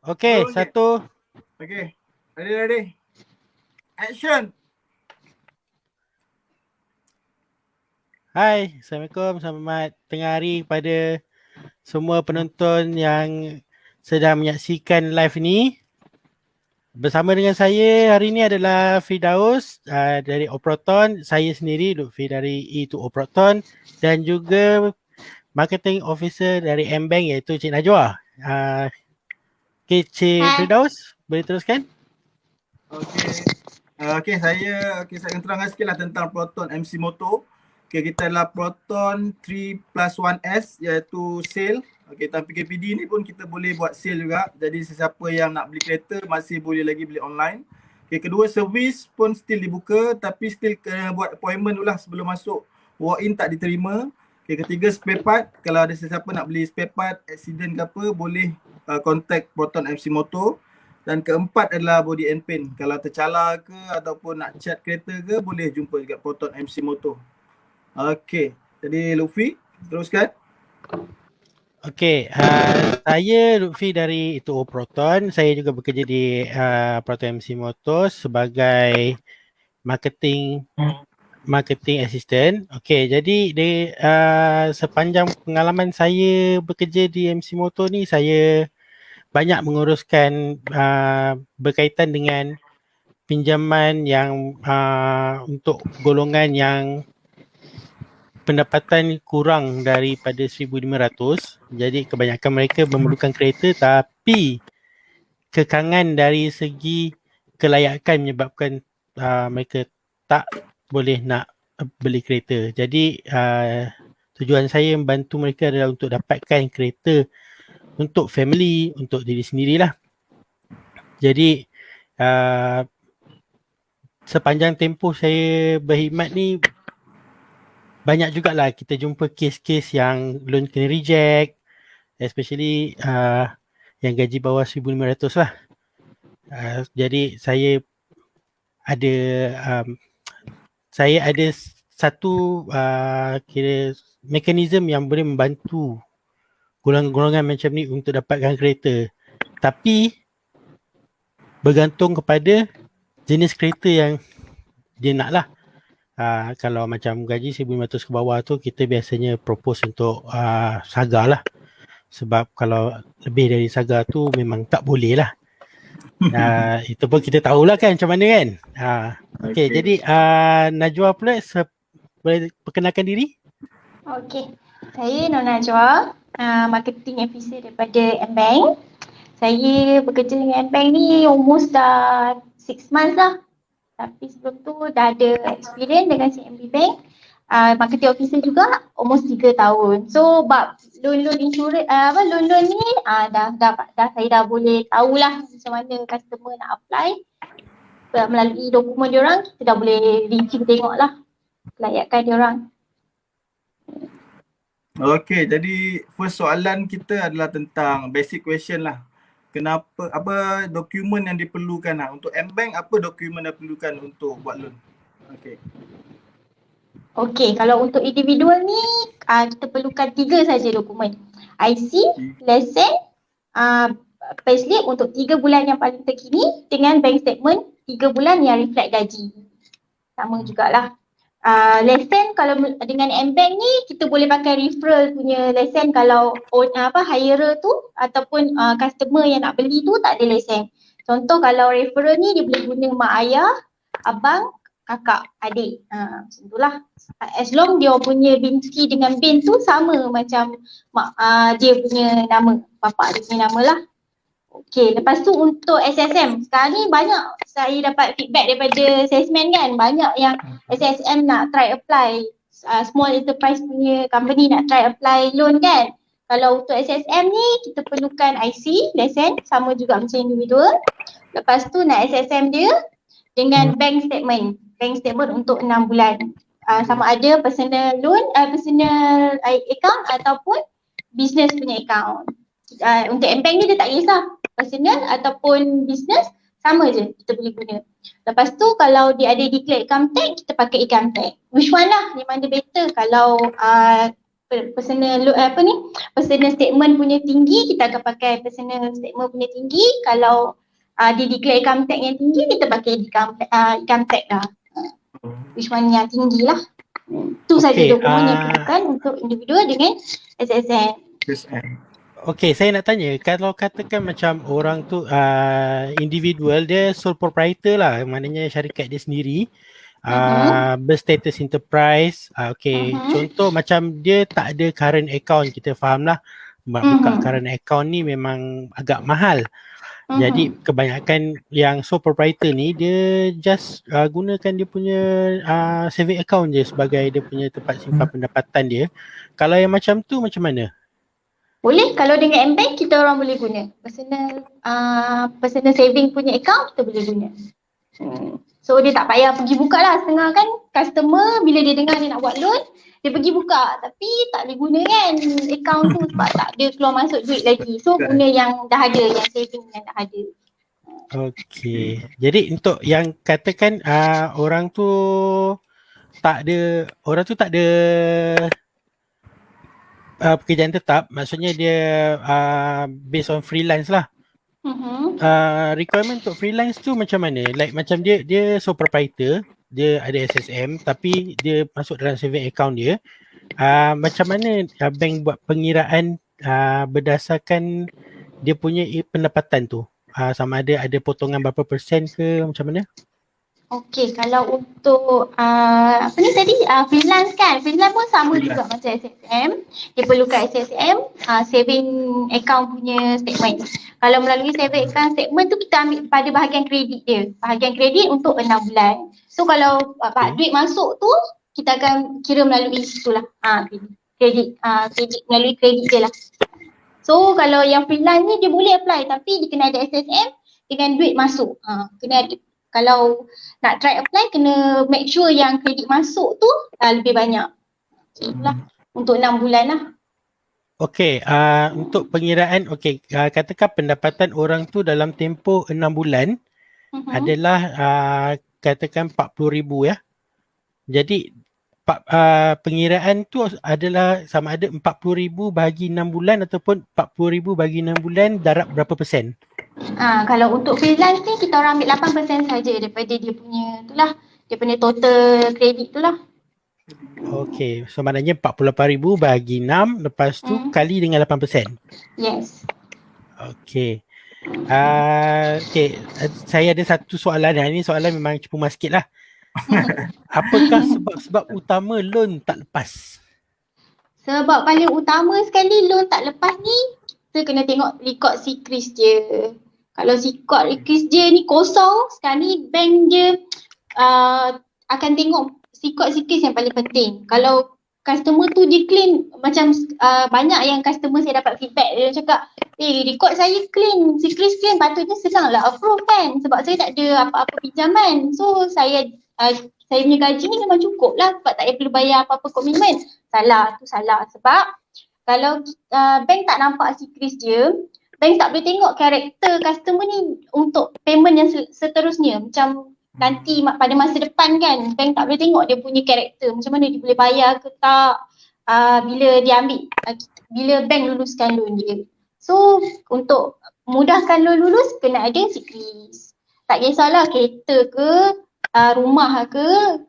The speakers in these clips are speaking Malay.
Okey, Okey. satu. Okey. Ready. Action. Hai, Assalamualaikum. Selamat tengah hari kepada semua penonton yang sedang menyaksikan live ini. Bersama dengan saya hari ini adalah Firdaus dari Oproton, saya sendiri Lutfi dari E2 Oproton dan juga Marketing Officer dari M-Bank iaitu Cik Najwa. Okey, Cik Hai. Firdaus, boleh teruskan? Okey, saya akan terangkan sikitlah tentang Proton MC Moto. Okey, kita adalah Proton 3+1S iaitu sale. Okey, time PKPD ni pun kita boleh buat sale juga. Jadi sesiapa yang nak beli kereta masih boleh lagi beli online. Okey, kedua servis pun still dibuka tapi still kena buat appointment dulu lah sebelum masuk. Walk in tak diterima. Okey, ketiga spare part. Kalau ada sesiapa nak beli spare part, accident ke apa, boleh contact Proton MC Moto. Dan keempat adalah body and paint. Kalau tercalar ke ataupun nak cat kereta ke, boleh jumpa dekat Proton MC Moto. Okey, jadi Lutfi, teruskan. Okey, saya Lutfi dari itu Proton. Saya juga bekerja di Proton MC Motors sebagai marketing assistant. Okey, jadi sepanjang pengalaman saya bekerja di MC Motor ni, saya banyak menguruskan berkaitan dengan pinjaman yang untuk golongan yang pendapatan kurang daripada 1,500. Jadi kebanyakan mereka memerlukan kereta tapi kekangan dari segi kelayakan menyebabkan mereka tak boleh nak beli kereta. Jadi tujuan saya membantu mereka adalah untuk dapatkan kereta untuk family, untuk diri sendirilah. Jadi sepanjang tempoh saya berkhidmat ni, banyak jugalah kita jumpa kes-kes yang loan kena reject, especially yang gaji bawah 1,500 lah. Jadi saya ada satu kira mekanisme yang boleh membantu golongan-golongan macam ni untuk dapatkan kereta. Tapi bergantung kepada jenis kereta yang dia nak lah. Kalau macam gaji 1,500 ke bawah tu, kita biasanya propose untuk Saga lah. Sebab kalau lebih dari Saga tu memang tak boleh lah. Itu pun kita tahulah kan macam mana kan. Okay, jadi Najwa pula boleh perkenalkan diri? Okey. Saya Nur Najwa, marketing officer daripada M-Bank. Saya bekerja dengan M-Bank ni almost dah 6 months lah. Tapi sebelum tu dah ada experience dengan CMB Bank. Marketing officer juga almost 3 tahun. So bab loan insurance loan ni dah saya dah boleh tahulah macam mana customer nak apply. Melalui dokumen diorang kita dah boleh review tengoklah kelayakan diorang. Okey, jadi first soalan kita adalah tentang basic question lah. Kenapa, apa dokumen yang diperlukan lah? Untuk M-Bank, apa dokumen yang diperlukan untuk buat loan? Okey, kalau untuk individual ni kita perlukan 3 saja dokumen. IC, lesen, payslip untuk 3 bulan yang paling terkini dengan bank statement 3 bulan yang reflect gaji. Sama jugalah. Lesen kalau dengan M-Bank ni kita boleh pakai referral punya lesen kalau hirer tu ataupun customer yang nak beli tu tak ada lesen. Contoh kalau referral ni dia boleh guna mak ayah, abang, kakak, adik. Macam itulah. As long dia punya binti dengan bin tu sama macam dia punya nama, bapak dia punya nama lah. Okey, lepas tu untuk SSM. Sekarang ni banyak saya dapat feedback daripada salesman kan. Banyak yang SSM nak try apply. Small enterprise punya company nak try apply loan kan. Kalau untuk SSM ni kita perlukan IC, lesen, sama juga macam individual. Lepas tu nak SSM dia dengan bank statement. Bank statement untuk 6 bulan. Sama ada personal loan, personal account ataupun business punya account. Untuk M-Bank ni dia tak kisah personal ataupun business, sama je kita boleh guna. Lepas tu kalau dia ada declare income tax, kita pakai income tax. Which one lah yang mana better? Kalau personal statement punya tinggi, kita akan pakai personal statement punya tinggi. Kalau dia declare income tax yang tinggi, kita pakai income tax lah. Which one yang tinggi lah. Itu saja dokumen yang perlukan untuk individual dengan SSN. Okay, saya nak tanya, kalau katakan macam orang tu individual, dia sole proprietor lah, maknanya syarikat dia sendiri, berstatus enterprise, contoh macam dia tak ada current account, kita faham lah, buka current account ni memang agak mahal. Jadi kebanyakan yang sole proprietor ni, dia just gunakan dia punya saving account je sebagai dia punya tempat simpan pendapatan dia. Kalau yang macam tu macam mana? Boleh, kalau dengan M-Bank kita orang boleh guna. Personal saving punya account kita boleh guna. So dia tak payah pergi buka lah. Setengah kan customer bila dia dengar dia nak buat loan, dia pergi buka. Tapi tak boleh guna kan account tu sebab tak ada keluar masuk duit lagi. So guna yang dah ada, yang saving yang dah ada. Okay. Jadi untuk yang katakan orang tu tak ada pekerjaan tetap, maksudnya dia based on freelance lah. Requirement untuk freelance tu macam mana? Like macam dia sole proprietor, dia ada SSM tapi dia masuk dalam saving account dia. Macam mana bank buat pengiraan berdasarkan dia punya pendapatan tu? Sama ada potongan berapa persen ke macam mana? Okey, kalau untuk freelance kan, freelance pun sama juga macam SSM. Dia perlukan SSM, saving account punya statement. Kalau melalui saving account statement tu kita ambil pada bahagian kredit dia. Bahagian kredit untuk 6 bulan. So kalau duit masuk tu kita akan kira melalui situlah. Kredit melalui kredit dia lah. So kalau yang freelance ni dia boleh apply tapi dia kena ada SSM dengan duit masuk. Kena ada. Kalau nak try apply, kena make sure yang kredit masuk tu lebih banyak. Itulah untuk 6 bulan lah. Okey, untuk pengiraan, katakan pendapatan orang tu dalam tempoh 6 bulan adalah katakan 40,000 ya. Jadi pengiraan tu adalah sama ada 40,000 bagi 6 bulan ataupun 40,000 bagi 6 bulan darab berapa persen? Kalau untuk freelance ni kita orang ambil 8% saja daripada dia punya total kredit tu lah. Okey, so maknanya 48,000 bagi 6, lepas tu kali dengan 8%. Yes. Okey. Saya ada satu soalan. Ini soalan memang cuma sikit lah. Apakah sebab utama loan tak lepas? Sebab paling utama sekali loan tak lepas ni, kita kena tengok record SECRIS je. Kalau record SECRIS je ni kosong, sekarang ni bank dia akan tengok record SECRIS yang paling penting. Kalau customer tu dia clean, macam banyak yang customer saya dapat feedback, dia cakap, record saya clean, SECRIS clean, patutnya senang lah approve kan sebab saya tak ada apa-apa pinjaman. So saya punya gaji ni memang cukup lah sebab tak perlu bayar apa-apa komitmen. Salah sebab kalau bank tak nampak SECRIS dia, bank tak boleh tengok karakter customer ni untuk payment yang seterusnya. Macam nanti pada masa depan kan, bank tak boleh tengok dia punya karakter. Macam mana dia boleh bayar ke tak bila dia bila bank luluskan loan dia. So untuk mudahkan loan lulus, kena ada SECRIS. Tak kisahlah kereta ke, rumah ke,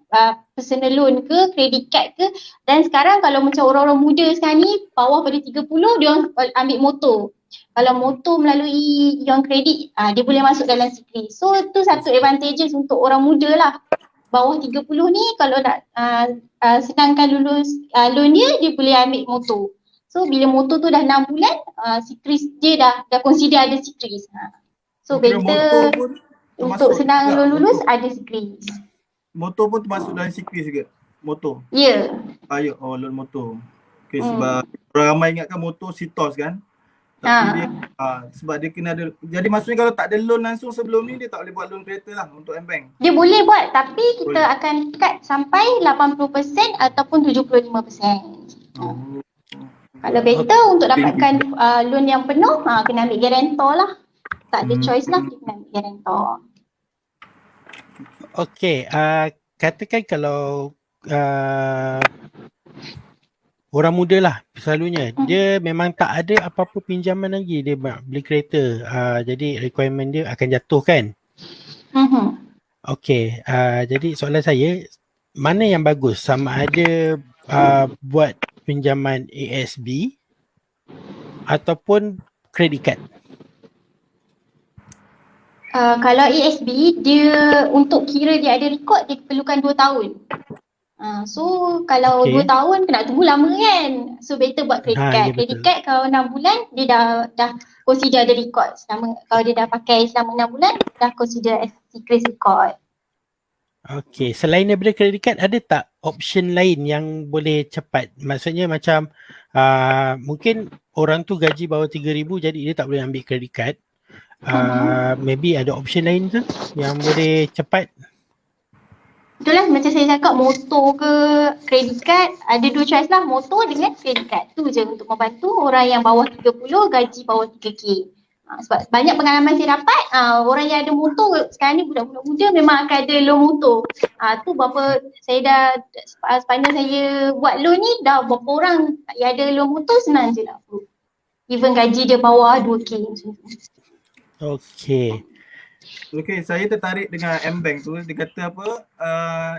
personal loan ke, credit card ke. Dan sekarang kalau macam orang-orang muda sekarang ni, bawah pada 30, dia orang ambil motor. Kalau motor melalui yang kredit, dia boleh masuk dalam SECRIS. So tu satu advantages untuk orang muda lah. Bawah 30 ni kalau nak senangkan lulus loan dia boleh ambil motor. So bila motor tu dah 6 bulan, SECRIS dia dah consider ada SECRIS. So better untuk senang loan lulus ada SECRIS. Motor pun termasuk dalam SECRIS ke? Motor? Ya. Loan motor. Okay, sebab orang ramai ingatkan motor CITOS kan? Tapi dia sebab dia kena ada, jadi maksudnya kalau tak ada loan langsung sebelum ni, dia tak boleh buat loan kereta lah untuk M-Bank. Dia boleh buat tapi kita akan cut sampai 80% ataupun 75%. Kalau better untuk dapatkan loan yang penuh, kena ambil guarantor lah. Tak ada choice lah, kita kena ambil guarantor. Okey, katakan kalau orang muda lah selalunya. Dia memang tak ada apa-apa pinjaman lagi. Dia beli kereta. Jadi requirement dia akan jatuh kan? Okey. Jadi soalan saya, mana yang bagus? Sama ada buat pinjaman ASB ataupun credit card? Kalau ASB, dia untuk kira dia ada rekod, dia perlukan 2 tahun. So kalau Okey. 2 tahun kena tunggu lama kan. So better buat credit card. Ya, Credit betul. card kalau 6 bulan dia dah consider ada record. Kalau dia dah pakai selama 6 bulan dah consider as secret record. Okey, selain daripada credit card, ada tak option lain yang boleh cepat? Maksudnya macam mungkin orang tu gaji bawah 3,000 jadi dia tak boleh ambil credit card. Maybe ada option lain ke yang boleh cepat? Itulah macam saya cakap, motor ke credit card, ada 2 choice lah, motor dengan credit card. Tu je untuk membantu orang yang bawah 30 gaji bawah 3K. Sebab banyak pengalaman saya dapat, orang yang ada motor sekarang ni, budak-budak muda memang akan ada loan motor. Tu berapa saya dah, sepanjang saya buat loan ni, dah berapa orang yang ada loan motor senang je lah. Even gaji dia bawah 2K macam tu. Okey. Okey, saya tertarik dengan M-Bank tu. Dia kata apa,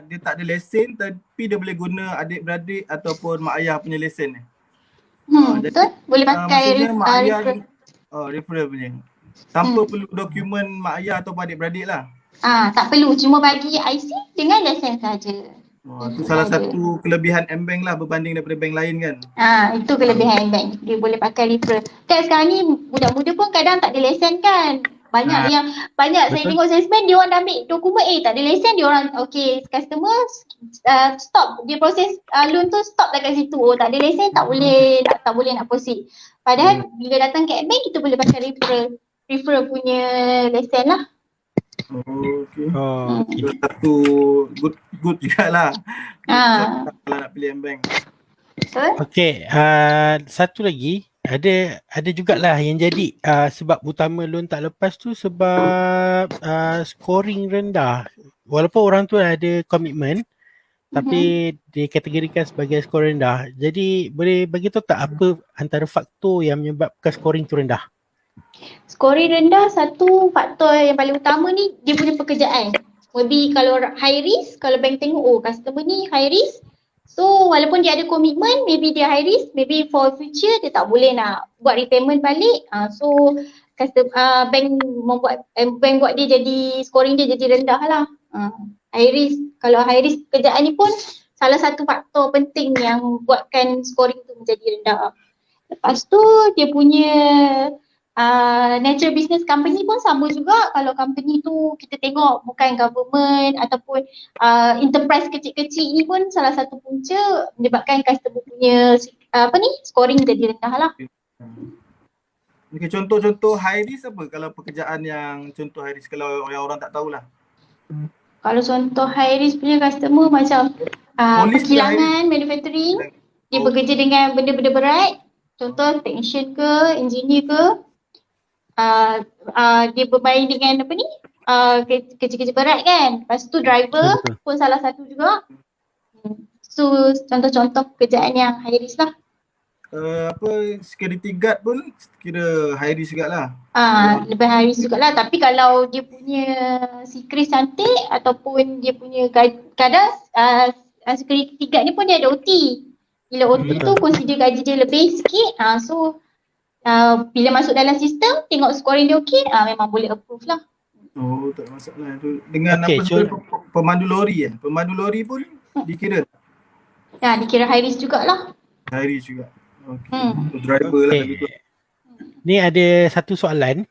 dia tak ada lesen tapi dia boleh guna adik-beradik ataupun mak ayah punya lesen ni. Jadi, Betul? Boleh pakai maksudnya mak ayah referral. referral punya. Tanpa perlu dokumen mak ayah ataupun adik-beradik lah. Tak perlu, cuma bagi IC dengan lesen saja. Itu salah satu kelebihan M-Bank lah berbanding daripada bank lain kan. Itu kelebihan bank. Dia boleh pakai referral. Kan sekarang ni budak muda pun kadang tak ada lesen kan. Banyak Betul. saya tengok salesman, dia orang dah ambil dokumen, tak ada lesen, dia orang okey, customer stop, dia proses loan tu stop dekat situ. Tak ada lesen, tak boleh nak proceed. Padahal bila datang ke bank, kita boleh pakai referral punya lesen lah. Okey. Okey. Satu good jugalah. Kalau nak pilih M-Bank. Betul? Okey, satu lagi, ada jugalah yang jadi sebab utama loan tak lepas tu sebab scoring rendah. Walaupun orang tu ada komitmen tapi dikategorikan sebagai scoring rendah. Jadi boleh bagi tahu tak apa antara faktor yang menyebabkan scoring tu rendah? Scoring rendah, satu faktor yang paling utama ni dia punya pekerjaan. Maybe kalau high risk, kalau bank tengok customer ni high risk, so walaupun dia ada komitmen, maybe dia high risk, maybe for future dia tak boleh nak buat repayment balik. So bank buat dia jadi, scoring dia jadi rendah lah. High risk, kalau high risk pekerjaan ni pun salah satu faktor penting yang buatkan scoring tu menjadi rendah. Lepas tu dia punya natural business company pun sama juga. Kalau company tu kita tengok bukan government ataupun enterprise kecil-kecil ni pun salah satu punca menyebabkan customer punya scoring jadi rendah lah. Okay, contoh-contoh high risk apa kalau pekerjaan yang contoh high risk kalau orang tak tahulah? Kalau contoh high risk punya customer macam perkilangan, manufacturing, dia bekerja dengan benda-benda berat, contoh technician ke, engineer ke, dia bermain dengan kerja-kerja berat kan. Lepas tu driver pun salah satu juga. So contoh-contoh pekerjaan yang high risk lah. Security guard pun kira high risk juga lah. Lebih high risk juga lah. Tapi kalau dia punya secret cantik ataupun dia punya kadang security guard ni pun dia ada OT. Bila OT tu consider gaji dia lebih sikit. So bila masuk dalam sistem, tengok scoring dia okey, memang boleh approve lah. Tak ada masalah tu. Dengan pemandu lori Pemandu lori pun dikira? Dikira high risk jugalah. High risk juga. Okey. Driver lah gitu. Ni ada satu soalan.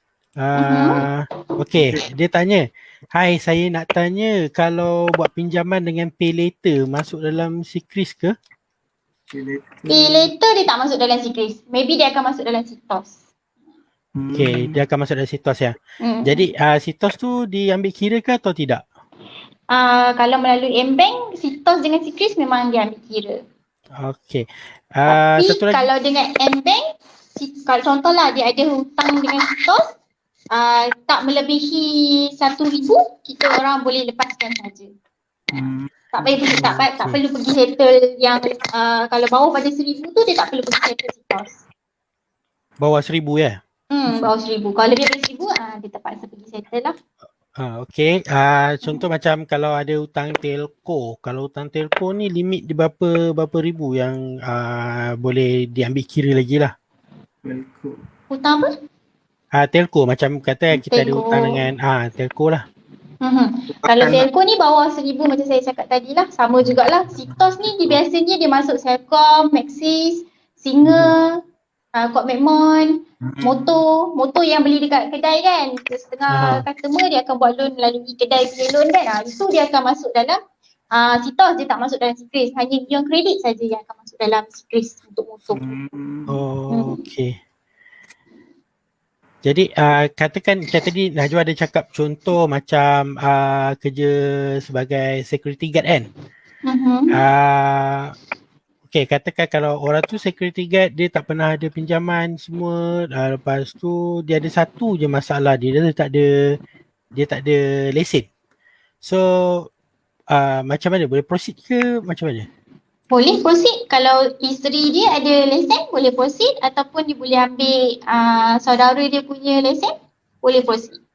Okey, dia tanya, "Hai, saya nak tanya kalau buat pinjaman dengan pay later masuk dalam SIKRIS ke?" Pay later dia tak masuk dalam SIKRIS. Maybe dia akan masuk dalam SITOS. Okey, dia akan masuk dalam SITOS ya. Jadi SITOS tu diambil kira ke atau tidak? Kalau melalui M-Bank, SITOS dengan SIKRIS memang dia ambil kira. Okey. Tapi satu lagi. Kalau dengan M-Bank, kalau contohlah dia ada hutang dengan SITOS, tak melebihi 1,000, kita orang boleh lepaskan saja. Tak payah pergi, tak perlu pergi settle yang kalau bawah pada 1,000 tu dia tak perlu pergi settle CITOS. Bawah 1,000 ya? Bawah 1,000. Kalau lebih dari 1,000 dia terpaksa pergi settle lah. Okey. Contoh macam kalau ada hutang telco. Kalau hutang telco ni limit dia berapa ribu yang boleh diambil kira lagi lah. Telco. Hutang apa? Telco macam kata kita ada Telco. hutang dengan telco lah. Kalau telco ni bawah 1,000 macam saya cakap tadi lah. Sama jugalah. CITOS ni biasanya dia masuk Celcom, Maxis, Singer, Kod Macmon, Motor yang beli dekat kedai kan. Setengah customer dia akan buat loan melalui kedai punya loan kan. Itu dia akan masuk dalam CITOS, dia tak masuk dalam Sikris. Hanya Beyond Credit saja yang akan masuk dalam Sikris untuk motor. Okey. Jadi katakan tadi Najwa ada cakap contoh macam kerja sebagai security guard kan. Okey, katakan kalau orang tu security guard dia tak pernah ada pinjaman semua, lepas tu dia ada satu je masalah dia tak ada lesen. So macam mana, boleh proceed ke macam mana? Boleh proceed. Kalau isteri dia ada lesen, boleh proceed. Ataupun dia boleh ambil saudara dia punya lesen, boleh proceed.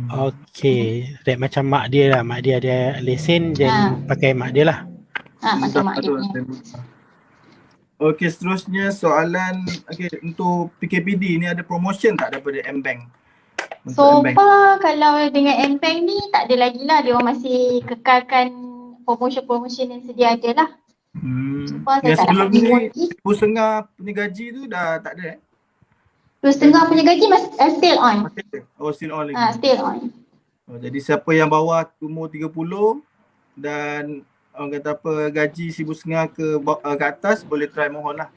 Okey, macam mak dia lah. Mak dia ada lesen dan pakai mak dia lah. Pakai mak dia punya. Okey, seterusnya soalan untuk PKPD ni ada promotion tak daripada M-Bank? So far kalau dengan M-Bank ni tak ada lagi lah. Dia orang masih kekalkan promotion yang sedia ada lah. Yang sebelum ni 1,500 punya gaji tu dah tak ada 2,500 punya gaji still on. Still on lagi. Still on. Jadi siapa yang bawah umur 30 dan orang kata apa gaji 1,500 ke atas boleh try mohon lah.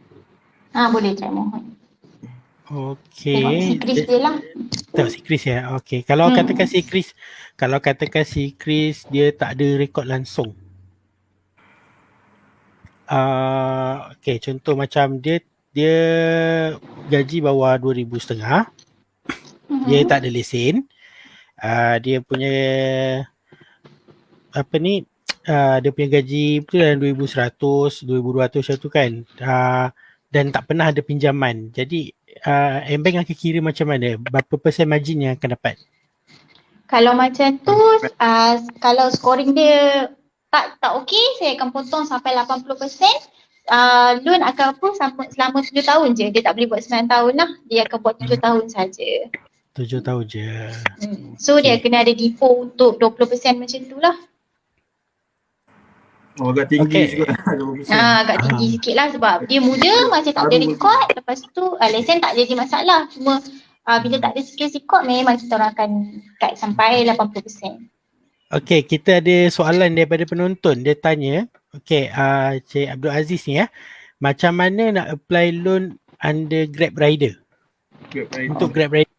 Boleh try mohon. Okey. Tengok si Chris dia lah. Tengok si Chris ya. Okey. Kalau katakan si Chris dia tak ada rekod langsung. Okey, contoh macam dia gaji bawah 2,500. Dia tak ada lesen. Dia punya dia punya gaji tu dalam 2,100, 2,200 macam tu kan. Dan tak pernah ada pinjaman. Jadi M-Bank akan kira macam mana? Berapa persen margin yang akan dapat? Kalau macam tu, kalau scoring dia tak okey, saya akan potong sampai 80%. Loan akan approve selama 7 tahun je. Dia tak boleh buat 9 tahun lah. Dia akan buat 7 tahun saja. 7 tahun je. So dia kena ada default untuk 20% macam tu lah. Agak tinggi juga. Agak tinggi sikit lah sebab dia muda, masih tak ada rekod. Lepas tu lesen tak jadi masalah. Cuma bila tak ada skill record memang kita orang akan cut sampai 80%. Okey, kita ada soalan daripada penonton. Dia tanya, Cik Abdul Aziz ni macam mana nak apply loan under Grab Rider? Untuk Grab Rider.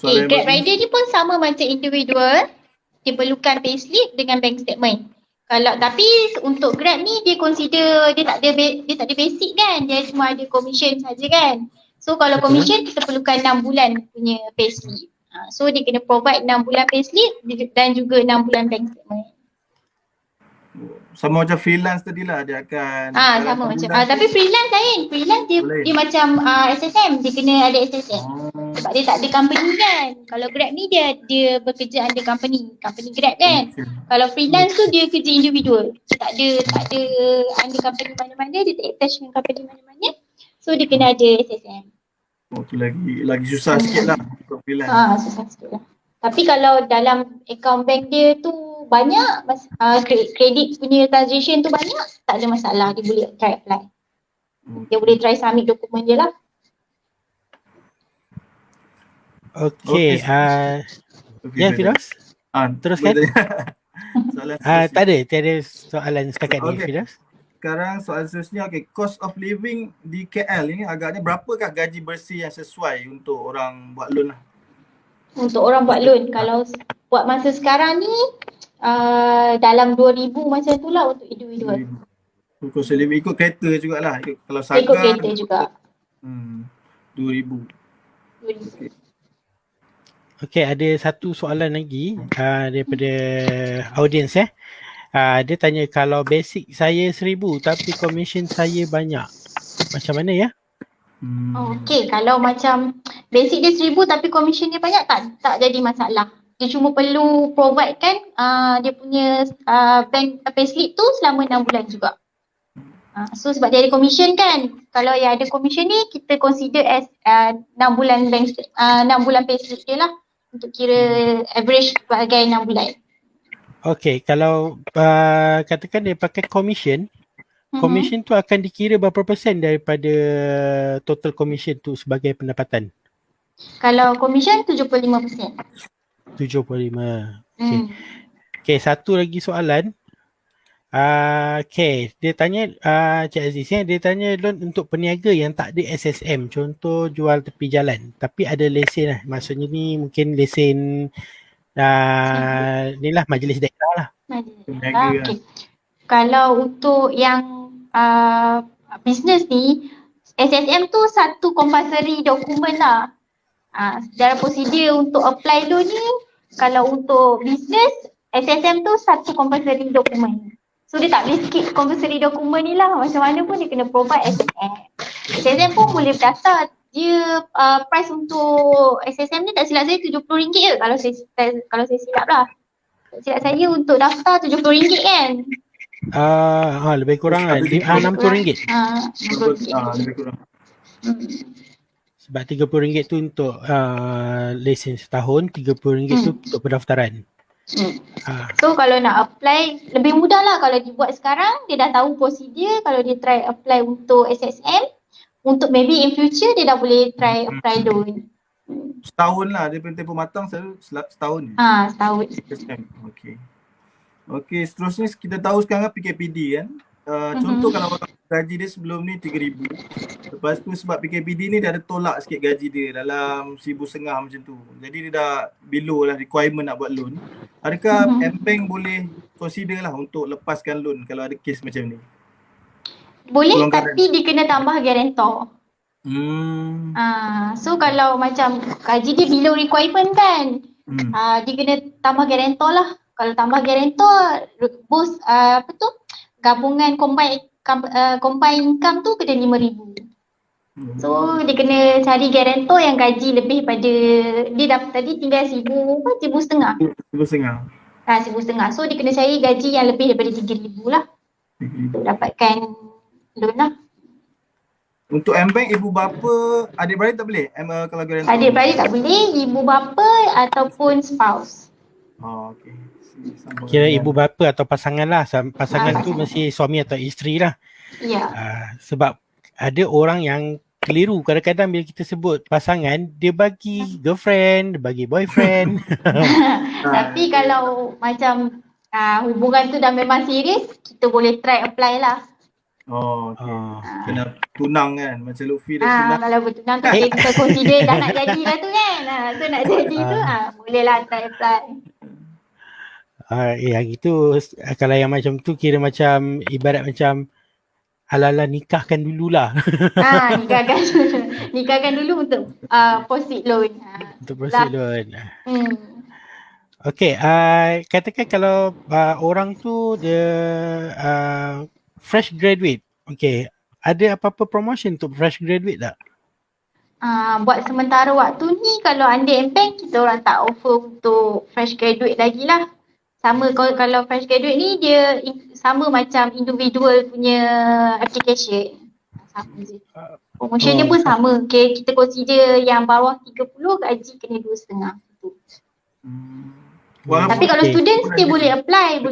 Grab Rider ni pun sama macam individual. Dia perlukan payslip dengan bank statement. Tapi untuk Grab ni dia consider dia tak ada basic kan. Dia cuma ada commission saja kan. So kalau commission kita perlukan 6 bulan punya payslip. So dia kena provide 6 bulan payslip dan juga 6 bulan bank statement. Sama macam freelance tadi lah, dia akan sama macam tapi freelance lain. Freelance dia macam SSM, dia kena ada SSM. Sebab dia tak ada company kan. Kalau Grab ni dia bekerja under company Grab kan. Kalau freelance tu dia kerja individual. Dia tak ada under company mana-mana, dia tak attach dengan company mana-mana. So dia kena ada SSM. Tu lagi susah sikit lah untuk freelance. Susah sikit lah. Tapi kalau dalam account bank dia tu banyak, kredit punya transaction tu banyak, tak ada masalah, dia boleh try apply. Dia boleh try submit dokumen dia lah. Okey, ya Firas? Teruskan. Tak ada soalan setakat ni Firas. Sekarang soalan seterusnya, cost of living di KL ni agaknya berapakah gaji bersih yang sesuai untuk orang buat loan lah? Untuk orang buat loan, kalau buat masa sekarang ni dalam 2,000 macam tu lah untuk individual. Cost of living ikut kereta jugalah. Kalau Saga ikut kereta juga. 2,000. Okey, ada satu soalan lagi daripada audiens Dia tanya kalau basic saya 1,000 tapi commission saya banyak. Macam mana ya? Okay, kalau macam basic dia 1,000 tapi commission dia banyak, tak jadi masalah. Dia cuma perlu provide kan dia punya bank payslip tu selama 6 bulan juga. So sebab dia ada commission kan, kalau yang ada commission ni kita consider as 6 bulan 6 bulan payslip dia lah untuk kira average sebagai 6 bulan. Okay, kalau katakan dia pakai commission, commission tu akan dikira berapa persen daripada total commission tu sebagai pendapatan? Kalau commission 75%. 75. Okay. Okay, satu lagi soalan. Okay, dia tanya Cik Aziz dia tanya loan untuk peniaga yang tak ada SSM, contoh jual tepi jalan tapi ada lesen lah, maksudnya ni mungkin lesen ni lah majlis daerah lah. Okay. Kalau untuk yang business ni, SSM tu satu compulsory dokumen lah. Secara prosedur untuk apply loan ni, kalau untuk business, SSM tu satu compulsory dokumen. So dia tak boleh skip compulsory dokumen ni lah. Macam mana pun dia kena provide SSM. SSM pun boleh berdaftar. Dia price untuk SSM ni tak silap saya RM70 je kalau saya silap lah. Tak silap saya untuk daftar RM70 kan. Lebih kurang kan RM60. Lebih kurang. Sebab RM30 tu untuk lesen setahun, RM30 tu untuk pendaftaran. So kalau nak apply lebih mudah lah kalau dibuat sekarang, dia dah tahu prosedur. Kalau dia try apply untuk SSM, untuk maybe in future dia dah boleh try apply loan. Setahun lah, dia punya tempoh matang selalu setahun. Setahun. Okay, seterusnya kita tahu sekarang PKPD kan. Contoh kalau orang gaji dia sebelum ni 3,000. Lepas tu sebab PKPD ni dia ada tolak sikit gaji dia dalam 1,500 macam tu. Jadi dia dah below lah requirement nak buat loan. Adakah M-Bank boleh consider lah untuk lepaskan loan kalau ada kes macam ni? Boleh, tapi dia kena tambah guarantor. So kalau macam gaji dia below requirement kan, dia kena tambah guarantor lah. Kalau tambah guarantor, bos gabungan combine income tu kena 5,000. So dia kena cari guarantor yang gaji lebih pada dia dah tadi tinggal 1,500. 1,500. So dia kena cari gaji yang lebih daripada 3,000 lah untuk dapatkan loan lah. Untuk M-Bank ibu bapa, adik-beradik tak boleh? Kalau guarantor? Adik-beradik tak boleh, ibu bapa ataupun spouse. Okay. Kira ibu bapa atau pasangan lah. Pasangan tu mesti suami atau isteri lah. Ya. Sebab ada orang yang keliru. Kadang-kadang bila kita sebut pasangan, dia bagi girlfriend, dia bagi boyfriend. Tapi kalau macam hubungan tu dah memang serius, kita boleh try apply lah. Kena tunang kan, macam Lutfi dah tunang. Kalau bertunang kan kita consider dah nak jadi lah tu kan. So nak jadi tu boleh lah try apply. Yang itu kalau yang macam tu kira macam ibarat macam ala-ala nikahkan dululah. Nikahkan dulu untuk proceed loan. Untuk proceed loan. Okay, katakan kalau orang tu dia fresh graduate. Okay, ada apa-apa promotion untuk fresh graduate tak? Buat sementara waktu ni kalau under M-Bank kita orang tak offer untuk fresh graduate lagi lah. Sama kalau fresh graduate ni dia sama macam individual punya application. Sama je. Promotion dia pun sama. Okay, kita consider yang bawah 30 gaji kena 2,500. Tapi kalau student still boleh apply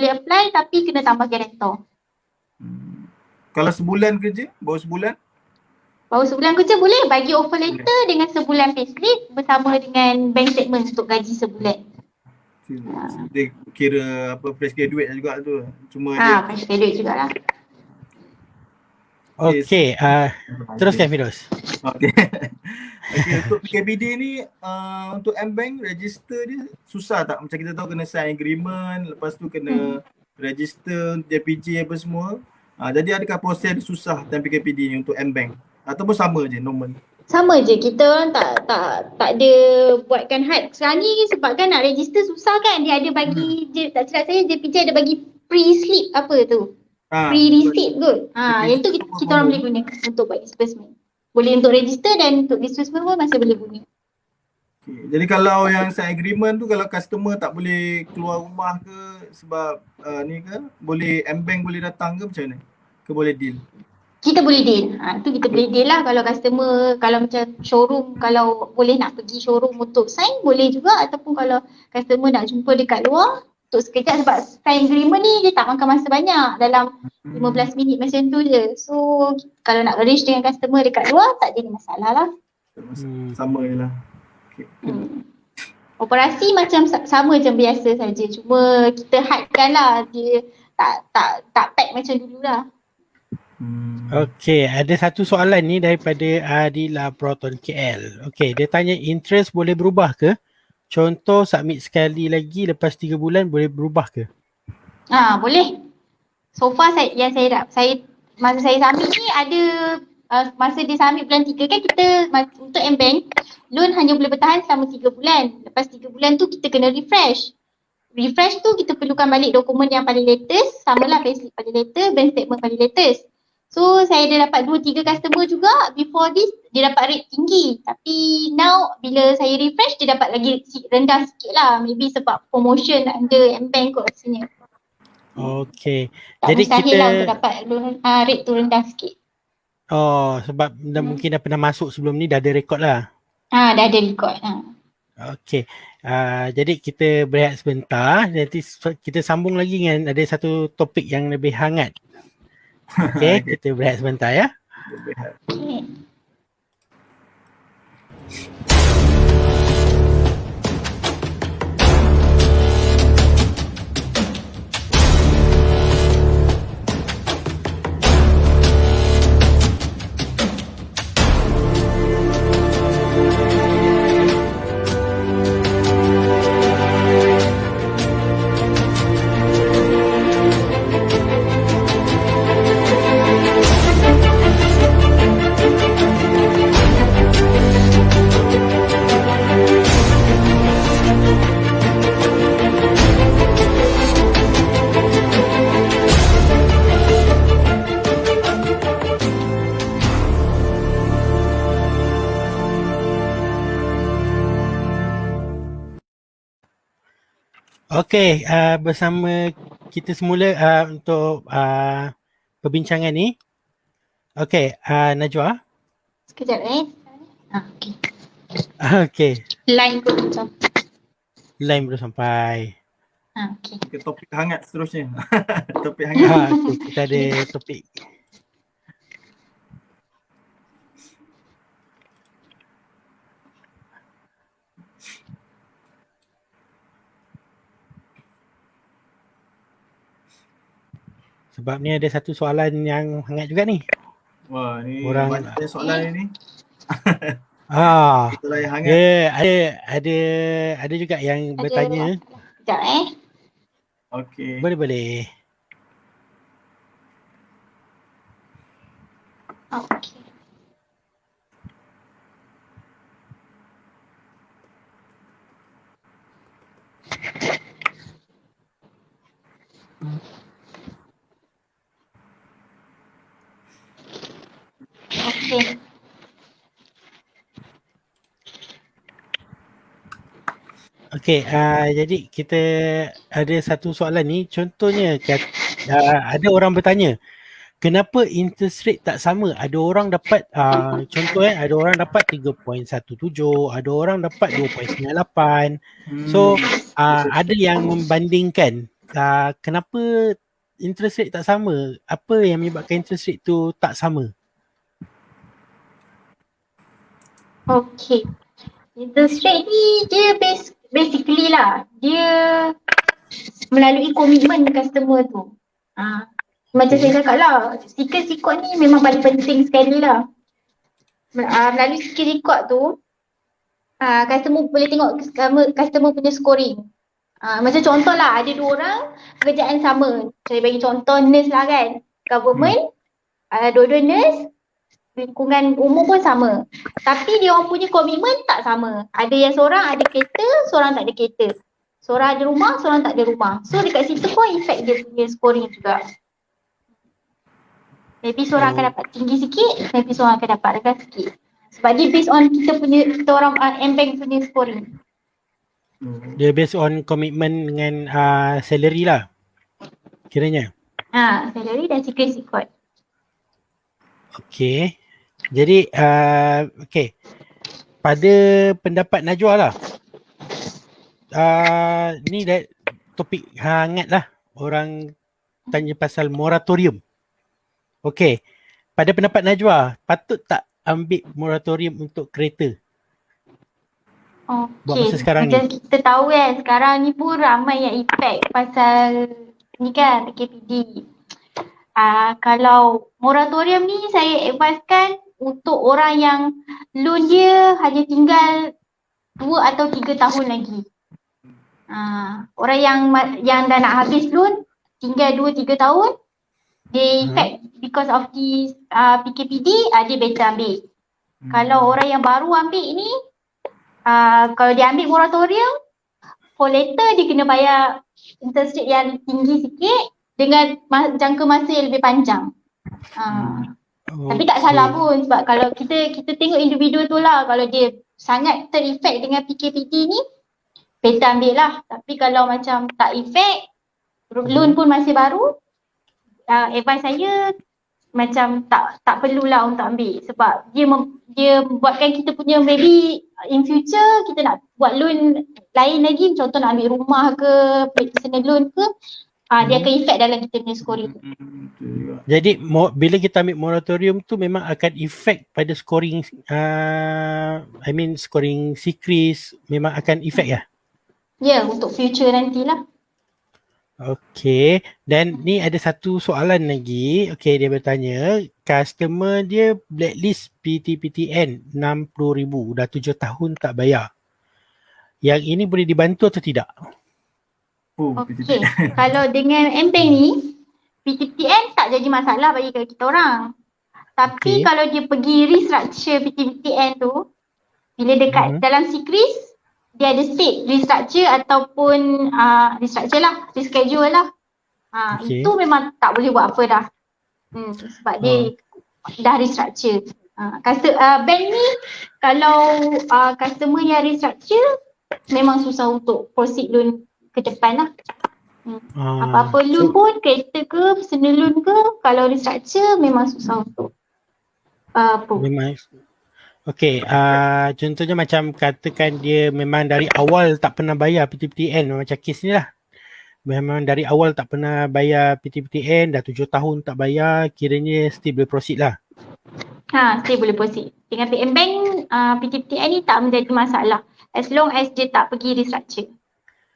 tapi kena tambah guarantor. Kalau sebulan kerja, baru sebulan? Baru sebulan kerja boleh bagi offer letter dengan sebulan payslip bersama dengan bank statement untuk gaji sebulan. Dia kira fresh graduate juga tu. Cuma fresh graduate jugalah. Okay, teruskan Firdaus. Okay, untuk PKPD ni untuk M-Bank register dia susah tak? Macam kita tahu kena sign agreement, lepas tu kena register JPJ apa semua. Jadi adakah proses dia susah dalam PKPD ni untuk M-Bank? Ataupun sama je normal? Sama je, kita orang tak ada buatkan had sekarang ni sebab kan nak register susah kan. Dia ada bagi, tak silap saya JPJ ada bagi pre-sleep apa tu? Ah, Pre-receipt kot. pre-receipt Yang tu tu kita orang boleh guna untuk buat disbursement. Boleh untuk register dan untuk disbursement pun masih boleh guna. Okay. Jadi kalau yang sign agreement tu kalau customer tak boleh keluar rumah ke sebab ni ke, boleh M-Bank boleh datang ke macam mana? Ke boleh deal? Kita boleh deal. Tu kita boleh deal lah kalau customer, kalau macam showroom, kalau boleh nak pergi showroom untuk sign boleh juga, ataupun kalau customer nak jumpa dekat luar untuk sekejap, sebab sign agreement ni dia tak makan masa banyak, dalam 15 minit macam tu je. So kalau nak arrange dengan customer dekat luar tak jadi masalah lah. Sama je lah. Okay. Operasi macam sama macam biasa saja, cuma kita hadkan lah, dia tak pack macam dulu lah. Okey, ada satu soalan ni daripada Adila Proton KL. Okey, dia tanya interest boleh berubah ke? Contoh submit sekali lagi lepas 3 bulan boleh berubah ke? Boleh. So far masa saya submit ni ada masa dia submit bulan 3 kan, kita untuk M-Bank loan hanya boleh bertahan selama 3 bulan. Lepas 3 bulan tu kita kena refresh. Refresh tu kita perlukan balik dokumen yang paling latest, samalah payslip paling latest, bank statement paling latest. So saya dah dapat 2-3 customer juga before this dia dapat rate tinggi. Tapi now bila saya refresh dia dapat lagi rendah sikit lah. Maybe sebab promotion under M-Bank kot rasanya. Okey. Tak Jadi mustahil kita lah untuk dapat rate tu rendah sikit. sebab mungkin dah pernah masuk sebelum ni, dah ada rekod lah. Dah ada record. Okey. Jadi kita berehat sebentar, nanti kita sambung lagi dengan ada satu topik yang lebih hangat. Okey, kita berehat sebentar ya. Okay. Okey, bersama kita semula untuk perbincangan ni. Okey, Najwa. Sekejap okay. Okey, Line pun macam. line belum sampai. Okay. Okay, topik hangat seterusnya. Topik hangat. Okey, kita ada topik. Sebab ni ada satu soalan yang hangat juga ni. Wah, ni Orang- banyak soalan ni. Soalan yang hangat. Ada juga yang bertanya. Sekejap Okey. Boleh. Okay. Okay. Okey, jadi kita ada satu soalan ni. Contohnya ada orang bertanya, kenapa interest rate tak sama? Ada orang dapat contoh ada orang dapat 3.17, ada orang dapat 2.98. So ada yang membandingkan kenapa interest rate tak sama? Apa yang menyebabkan interest rate tu tak sama? Okay. Interest rate ni dia basically lah, dia melalui komitmen customer tu. Macam saya cakap lah, stiker sikot ni memang paling penting sekali lah. Melalui stiker sikot tu, customer boleh tengok customer punya scoring. Macam contoh lah, ada 2 orang pekerjaan sama. Saya bagi contoh nurse lah kan. Government, dua-dua nurse, lingkungan umum pun sama. Tapi dia orang punya komitmen tak sama. Ada yang seorang ada kereta, seorang tak ada kereta. Seorang ada rumah, seorang tak ada rumah. So dekat situ pun effect dia punya scoring juga. Maybe seorang akan dapat tinggi sikit, maybe seorang akan dapat rendah sikit. Sebab dia based on kita orang M-Bank punya scoring. Dia based on commitment dengan salary lah. Kiranya. Salary dan secret record. Okay. Jadi, okay. Pada pendapat Najwa lah. Ni topik hangat lah. Orang tanya pasal moratorium. Okay. Pada pendapat Najwa, patut tak ambil moratorium untuk kereta? Buat masa sekarang ni. Kita tahu kan, sekarang ni pun ramai yang effect pasal ni kan, PKPD. Kalau moratorium ni saya advisekan untuk orang yang loan dia hanya tinggal 2 atau 3 tahun lagi. Orang yang dah nak habis loan tinggal 2-3 tahun, dia effect because of this PKPD, dia better ambil. Kalau orang yang baru ambil ni, kalau dia ambil moratorium, for later dia kena bayar interest rate yang tinggi sikit dengan jangka masa yang lebih panjang. Tapi tak salah pun, sebab kalau kita tengok individu tu lah, kalau dia sangat ter-effect dengan PKPD ni, better ambil lah. Tapi kalau macam tak effect, loan pun masih baru, advice saya macam tak perlulah untuk ambil, sebab dia buatkan kita punya, maybe in future kita nak buat loan lain lagi, contoh nak ambil rumah ke, personal loan ke, dia akan effect dalam kita punya scoring. Jadi bila kita ambil moratorium tu memang akan effect pada scoring, scoring secret memang akan effect ya? Ya, untuk future nantilah. Okay, dan ni ada satu soalan lagi. Okay, dia bertanya, customer dia blacklist PTPTN 60,000, dah 7 tahun tak bayar. Yang ini boleh dibantu atau tidak? Okay, kalau dengan M-Bank ni, PTPTN tak jadi masalah bagi kita orang. Tapi kalau dia pergi restructure PTPTN tu, bila dekat dalam secret, dia ada state restructure ataupun reschedule lah. Itu memang tak boleh buat apa dah. Sebab dia dah restructure. Bank ni kalau customer yang restructure, memang susah untuk proceed loan ke depan lah. Apa-apa loan pun, kereta ke, personal loan ke, kalau restructure memang susah untuk memang. Okay, contohnya macam katakan dia memang dari awal tak pernah bayar PTPTN, macam kes ni lah. Memang dari awal tak pernah bayar PTPTN, dah 7 tahun tak bayar, kiranya still boleh proceed lah. Still boleh proceed. Dengan PM-Bank, PTPTN ni tak menjadi masalah as long as dia tak pergi restructure.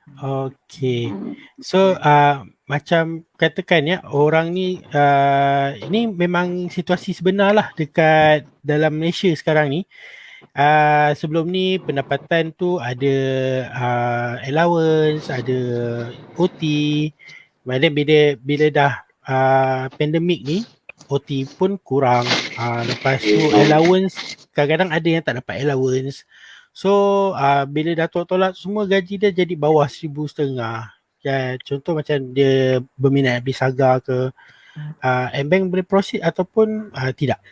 Okay. So, macam katakan ya, orang ni, ini memang situasi sebenar lah dekat dalam Malaysia sekarang ni. Sebelum ni pendapatan tu ada allowance, ada OT. Kemudian bila dah pandemik ni, OT pun kurang. Lepas tu allowance, kadang-kadang ada yang tak dapat allowance. So bila dah tolak-tolak semua, gaji dia jadi bawah 1,500. Ya, contoh macam dia berminat beli Saga ke, M-Bank boleh proceed ataupun tidak?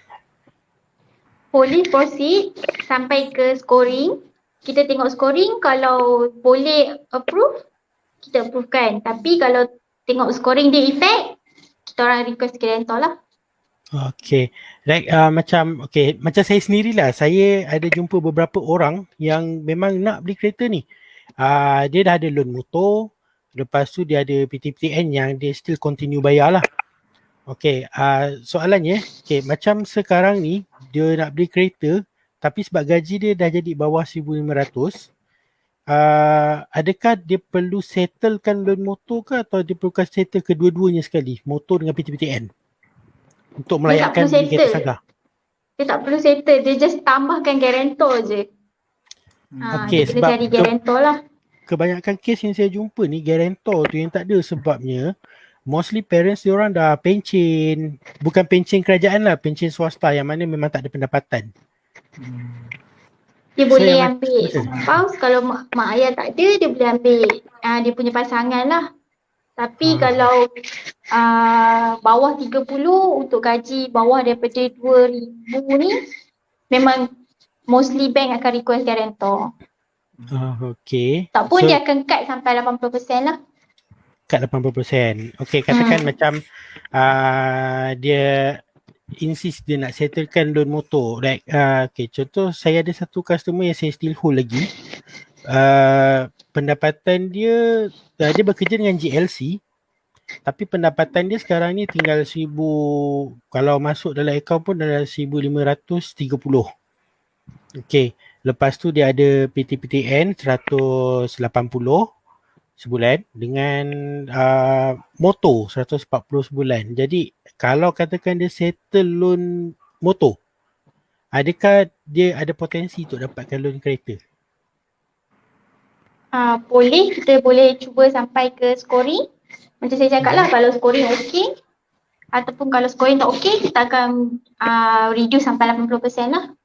Boleh proceed sampai ke scoring. Kita tengok scoring, kalau boleh approve, kita approvekan. Tapi kalau tengok scoring dia effect, kita orang request guarantor lah. Okay, like macam saya sendirilah, saya ada jumpa beberapa orang yang memang nak beli kereta ni. Dia dah ada loan motor, lepas tu dia ada PTPTN yang dia still continue bayar lah. Okay, soalannya, macam sekarang ni dia nak beli kereta tapi sebab gaji dia dah jadi bawah 1,500, adakah dia perlu settlekan loan motor ke, atau dia perlu settle kedua-duanya sekali, motor dengan PTPTN? Untuk melayakkan kereta Saga. Dia tak perlu settle, dia just tambahkan guarantor je. Okay, dia sebab cari guarantor lah. Kebanyakan kes yang saya jumpa ni, guarantor tu yang tak ada, sebabnya mostly parents diorang dah pencen, bukan pencen kerajaan lah, pencen swasta yang mana memang tak ada pendapatan. Dia boleh ambil spouse, kalau mak ayah tak ada, dia boleh ambil dia punya pasangan lah. Tapi Ah. kalau bawah 30 untuk gaji bawah daripada 2,000 ni memang mostly bank akan request guarantor. Okay. Tak pun So, dia akan cut sampai 80% lah. kat 80%. Okay, katakan macam dia insist dia nak settlekan loan motor. Like, okay, contoh saya ada satu customer yang saya still hold lagi. Pendapatan dia bekerja dengan GLC, tapi pendapatan dia sekarang ni tinggal 1,000, kalau masuk dalam akaun pun dalam 1,530. Okay, lepas tu dia ada PTPTN 180 sebulan dengan motor 140 sebulan. Jadi kalau katakan dia settle loan motor, adakah dia ada potensi untuk dapatkan loan kereta? Boleh, kita boleh cuba sampai ke scoring. Macam saya cakap lah, kalau scoring okey ataupun kalau scoring tak okey, kita akan reduce sampai 80% lah.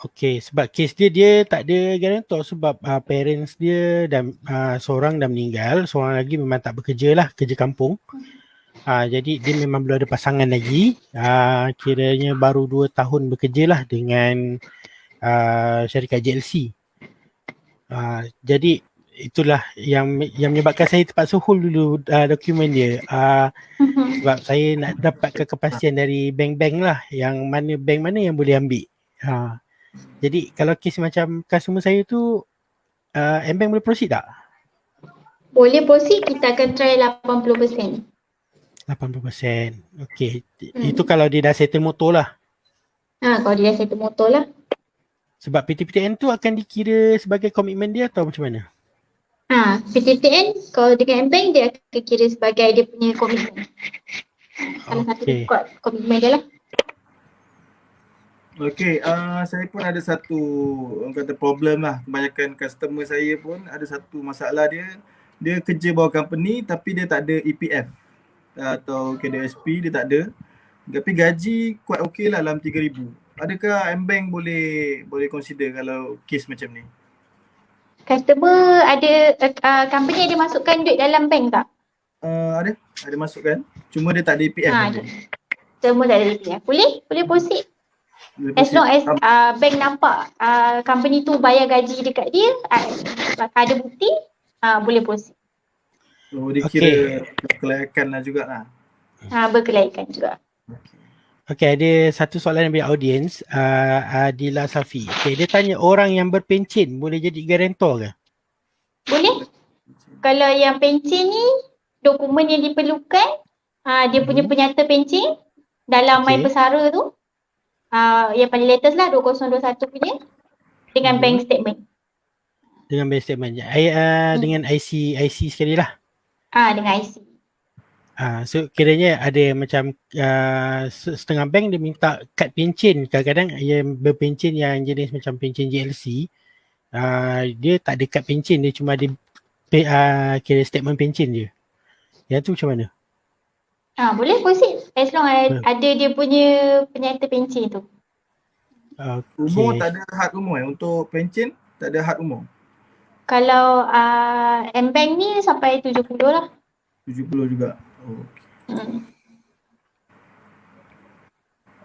Okay, sebab kes dia tak ada guarantor sebab parents dia dan seorang dah meninggal, seorang lagi memang tak bekerja lah, kerja kampung. Jadi dia memang belum ada pasangan lagi. Kiranya baru 2 tahun bekerja lah dengan syarikat GLC. Jadi itulah yang menyebabkan saya terpaksa hold dulu dokumen dia. Sebab saya nak dapatkan kepastian dari bank-bank lah, yang mana bank mana yang boleh ambil. Jadi kalau kes macam customer saya tu, M-Bank boleh proceed tak? Boleh proceed, kita akan try 80%. 80%. Okay. Itu kalau dia dah settle motor lah. Kalau dia dah settle motor lah. Sebab PTPTN tu akan dikira sebagai komitmen dia atau macam mana? PTPTN kalau dengan M-Bank dia akan kira sebagai dia punya komitmen. Salah satu komitmen dia lah. Okay, saya pun ada satu orang kata problem lah. Kebanyakan customer saya pun ada satu masalah dia kerja bawah company tapi dia tak ada EPF atau KDSP, dia tak ada. Tapi gaji quite okay lah, dalam 3,000. Adakah M-Bank boleh consider kalau kes macam ni? Customer ada, company ada masukkan duit dalam bank tak? Ada masukkan. Cuma dia tak ada EPF. Semua tak ada EPF. Boleh proceed. As long as bank nampak company tu bayar gaji dekat dia, ada bukti, boleh proceed. Dia kira berkelayakan lah jugalah. Berkelayakan juga. Okay, ada satu soalan dari audience, Adila Safi. Okay, dia tanya orang yang berpencen boleh jadi guarantor ke? Boleh. Kalau yang pencen ni, dokumen yang diperlukan, dia punya penyata pencen dalam My Pesara tu, yang paling latest lah 2021 punya, dengan bank statement. Dengan bank statement je. Dengan IC sekali lah. Dengan IC. So kiranya ada macam setengah bank dia minta kad pencen. Kadang-kadang yang berpencen yang jenis macam pencen GLC, dia tak ada kad pencen, dia cuma ada kira statement pencen je. Yang tu macam mana? Boleh proceed as long as ada dia punya penyata pencen tu. Umur tak ada had umur untuk pencen, tak ada had umur. Kalau M-Bank ni sampai 70 lah. 70 juga.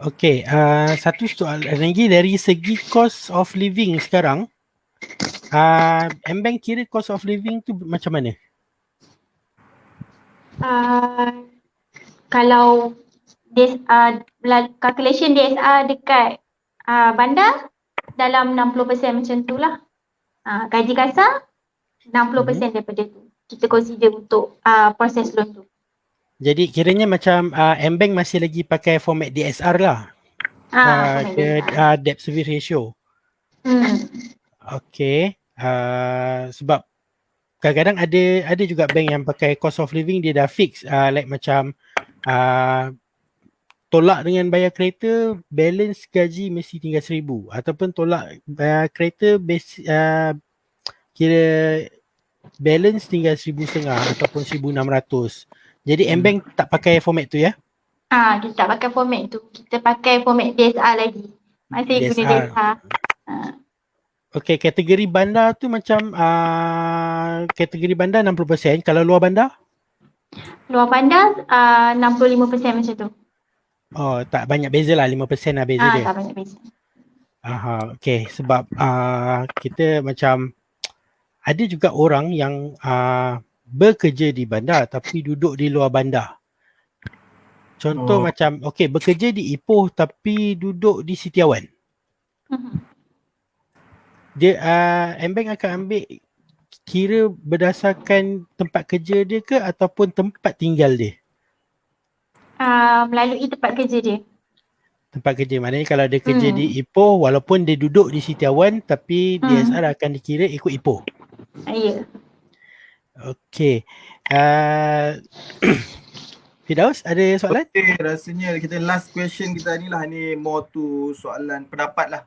Okay, satu soalan lagi dari segi cost of living sekarang. M-Bank kira cost of living tu macam mana? Kalau calculation DSR dekat bandar dalam 60% macam tu lah. Gaji kasar 60% daripada tu kita consider untuk proses loan tu. Jadi kiranya macam M-Bank masih lagi pakai format DSR lah. Debt service ratio. Okay. Sebab kadang-kadang ada juga bank yang pakai cost of living dia dah fix, like macam tolak dengan bayar kereta, balance gaji mesti tinggal 1,000, ataupun tolak bayar kereta kira balance tinggal 1,500 ataupun 1,600. Jadi M-Bank tak pakai format tu ya? Kita tak pakai format tu. Kita pakai format DSR lagi. Masih guna DSR. Okay, kategori bandar tu macam kategori bandar 60%. Kalau luar bandar? Luar bandar 65% macam tu. Oh, tak banyak beza lah. 5% lah beza dia. Tak banyak beza. Okay. Sebab kita macam ada juga orang yang bekerja di bandar tapi duduk di luar bandar. Contoh macam, okay, bekerja di Ipoh tapi duduk di Sitiawan. Dia M-Bank akan ambil kira berdasarkan tempat kerja dia ke ataupun tempat tinggal dia? Melalui tempat kerja dia. Tempat kerja, maknanya kalau dia kerja di Ipoh walaupun dia duduk di Sitiawan tapi DSR akan dikira ikut Ipoh. Ya. Okay. Firdaus, ada soalan? Okay, rasanya kita last question kita ni lah, ni more to soalan pendapat lah.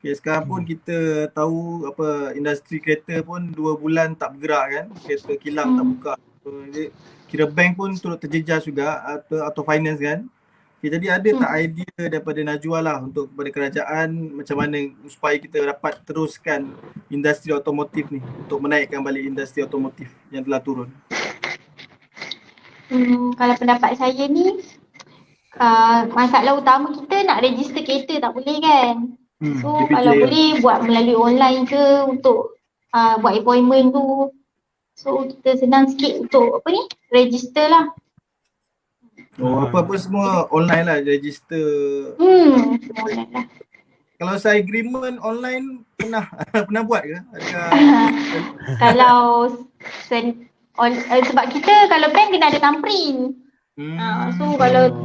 Okay, sekarang pun kita tahu apa industri kereta pun 2 bulan tak bergerak kan, kereta kilang tak buka. So, kira bank pun turut terjejas juga atau finance kan. Okay, jadi ada tak idea daripada Najwa lah untuk kepada kerajaan macam mana supaya kita dapat teruskan industri otomotif ni untuk menaikkan balik industri otomotif yang telah turun? Kalau pendapat saya ni, masalah utama kita nak register kereta tak boleh kan. So kalau boleh buat melalui online ke untuk buat appointment tu. So kita senang sikit untuk register lah. Apa-apa semua online lah, register. Online lah. Kalau saya agreement online pernah buat ke? Kalau sebab kita kalau bank kena ada thumbprint. So kalau